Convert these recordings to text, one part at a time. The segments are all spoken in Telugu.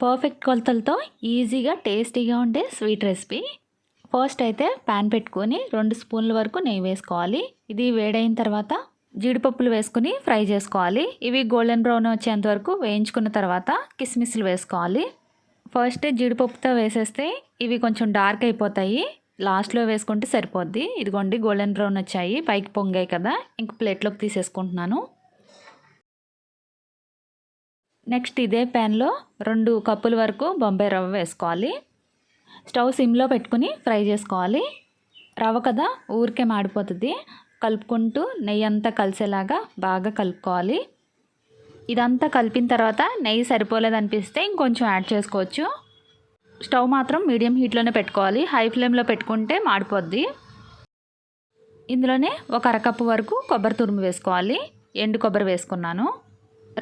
పర్ఫెక్ట్ కొలతలతో ఈజీగా టేస్టీగా ఉండే స్వీట్ రెసిపీ. ఫస్ట్ అయితే ప్యాన్ పెట్టుకొని 2 స్పూన్ల వరకు నెయ్యి వేసుకోవాలి. ఇది వేడైన తర్వాత జీడిపప్పులు వేసుకుని ఫ్రై చేసుకోవాలి. ఇవి గోల్డెన్ బ్రౌన్ వచ్చేంత వరకు వేయించుకున్న తర్వాత కిస్మిస్లు వేసుకోవాలి. ఫస్ట్ జీడిపప్పుతో వేసేస్తే ఇవి కొంచెం డార్క్ అయిపోతాయి. లాస్ట్లో వేసుకుంటే సరిపోద్ది. ఇదిగోండి గోల్డెన్ బ్రౌన్ వచ్చాయి, పైకి పొంగాయి కదా. ఇంక ప్లేట్లోకి తీసేసుకుంటున్నాను. నెక్స్ట్ ఇదే ప్యాన్లో 2 కప్పుల వరకు బొంబాయి రవ్వ వేసుకోవాలి. స్టవ్ సిమ్లో పెట్టుకుని ఫ్రై చేసుకోవాలి. రవ్వ కదా ఊరికే మాడిపోతుంది. కలుపుకుంటూ నెయ్యి అంతా కలిసేలాగా బాగా కలుపుకోవాలి. ఇదంతా కలిపిన తర్వాత నెయ్యి సరిపోలేదనిపిస్తే ఇంకొంచెం యాడ్ చేసుకోవచ్చు. స్టవ్ మాత్రం మీడియం హీట్లోనే పెట్టుకోవాలి. హై ఫ్లేమ్లో పెట్టుకుంటే మాడిపోద్ది. ఇందులోనే ఒక అరకప్పు వరకు కొబ్బరి తురుము వేసుకోవాలి. ఎండు కొబ్బరి వేసుకున్నాను.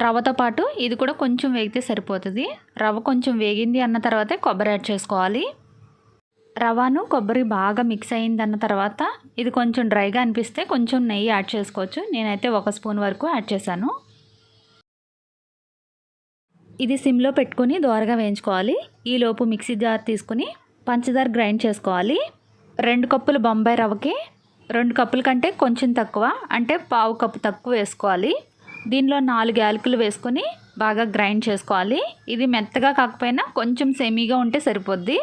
రవ్వతో పాటు ఇది కూడా కొంచెం వేగితే సరిపోతుంది. రవ్వ కొంచెం వేగింది అన్న తర్వాతే కొబ్బరి యాడ్ చేసుకోవాలి. రవ్వను కొబ్బరి బాగా మిక్స్ అయిందన్న తర్వాత ఇది కొంచెం డ్రైగా అనిపిస్తే కొంచెం నెయ్యి యాడ్ చేసుకోవచ్చు. నేనైతే 1 స్పూన్ వరకు యాడ్ చేశాను. ఇది సిమ్లో పెట్టుకుని దోరగా వేయించుకోవాలి. ఈలోపు మిక్సీ జార్ తీసుకుని పంచదార గ్రైండ్ చేసుకోవాలి. 2 కప్పులు బొంబాయి రవ్వకి 2 కప్పుల కంటే కొంచెం తక్కువ, అంటే పావు కప్పు తక్కువ వేసుకోవాలి. దీనిలో 4 యాలకులు వేసుకొని బాగా గ్రైండ్ చేసుకోవాలి. ఇది మెత్తగా కాకపోయినా కొంచెం సెమీగా ఉంటే సరిపోద్ది.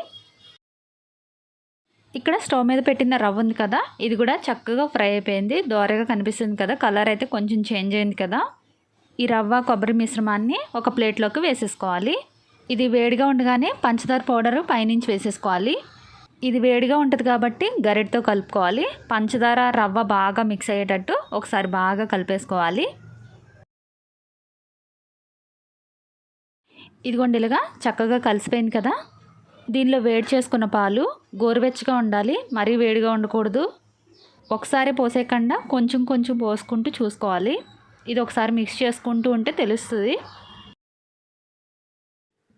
ఇక్కడ స్టవ్ మీద పెట్టిన రవ్వ ఉంది కదా, ఇది కూడా చక్కగా ఫ్రై అయిపోయింది. దోరగా కనిపిస్తుంది కదా, కలర్ అయితే కొంచెం చేంజ్ అయింది కదా. ఈ రవ్వ కొబ్బరి మిశ్రమాన్ని ఒక ప్లేట్లోకి వేసేసుకోవాలి. ఇది వేడిగా ఉండగానే పంచదార పౌడరు పైనుంచి వేసేసుకోవాలి. ఇది వేడిగా ఉంటుంది కాబట్టి గరిటతో కలుపుకోవాలి. పంచదార రవ్వ బాగా మిక్స్ అయ్యేటట్టు ఒకసారి బాగా కలిపేసుకోవాలి. ఇదిగోండి ఇలాగా చక్కగా కలిసిపోయింది కదా. దీనిలో వేడి చేసుకున్న పాలు గోరువెచ్చగా ఉండాలి, మరీ వేడిగా ఉండకూడదు. ఒకసారి పోసేయకుండా కొంచెం కొంచెం పోసుకుంటూ చూసుకోవాలి. ఇది ఒకసారి మిక్స్ చేసుకుంటూ ఉంటే తెలుస్తుంది.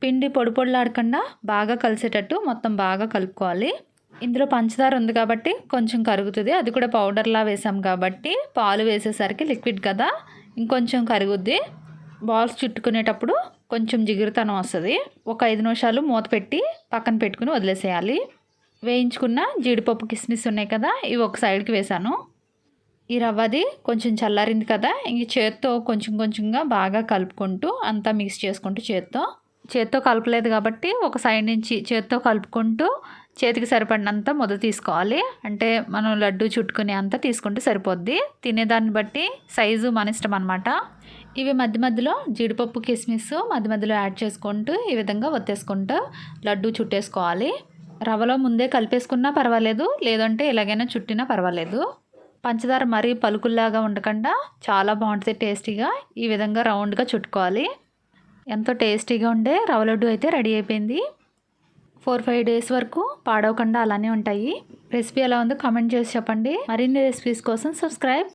పిండి పొడి పొడిలాడకుండా బాగా కలిసేటట్టు మొత్తం బాగా కలుపుకోవాలి. ఇందులో పంచదార ఉంది కాబట్టి కొంచెం కరుగుతుంది. అది కూడా పౌడర్లా వేసాం కాబట్టి పాలు వేసేసరికి లిక్విడ్ కదా, ఇంకొంచెం కరుగుద్ది. బాల్స్ చుట్టుకునేటప్పుడు కొంచెం జిగురుతనం వస్తుంది. ఒక 5 నిమిషాలు మూత పెట్టి పక్కన పెట్టుకుని వదిలేసేయాలి. వేయించుకున్న జీడిపప్పు కిస్మిస్ ఉన్నాయి కదా, ఇవి ఒక సైడ్కి వేసాను. ఈ రవ్వది కొంచెం చల్లారింది కదా, ఇంక చేత్తో కొంచెం కొంచెంగా బాగా కలుపుకుంటూ అంతా మిక్స్ చేసుకుంటూ చేత్తో కలపలేదు కాబట్టి ఒక సైడ్ నుంచి చేత్తో కలుపుకుంటూ చేతికి సరిపడినంత ముద్ద తీసుకోవాలి. అంటే మనం లడ్డు చుట్టుకునే అంత తీసుకుంటే సరిపోద్ది. తినేదాన్ని బట్టి సైజు మన ఇష్టం అనమాట. ఇవి మధ్య మధ్యలో జీడిపప్పు కిస్మిస్ మధ్య మధ్యలో యాడ్ చేసుకుంటూ ఈ విధంగా ఒత్తేసుకుంటూ లడ్డు చుట్టేసుకోవాలి. రవ్వలో ముందే కలిపేసుకున్నా పర్వాలేదు, లేదంటే ఎలాగైనా చుట్టినా పర్వాలేదు. పంచదార మరీ పలుకుల్లాగా ఉండకుండా చాలా బాగుంటుంది టేస్టీగా. ఈ విధంగా రౌండ్గా చుట్టుకోవాలి. ఎంతో టేస్టీగా ఉండే రవ్వ లడ్డు అయితే రెడీ అయిపోయింది. 4-5 డేస్ వరకు పాడవకుండా అలానే ఉంటాయి. రెసిపీ ఎలా ఉందో కామెంట్ చేసి చెప్పండి. మరిన్ని రెసిపీస్ కోసం సబ్స్క్రైబ్.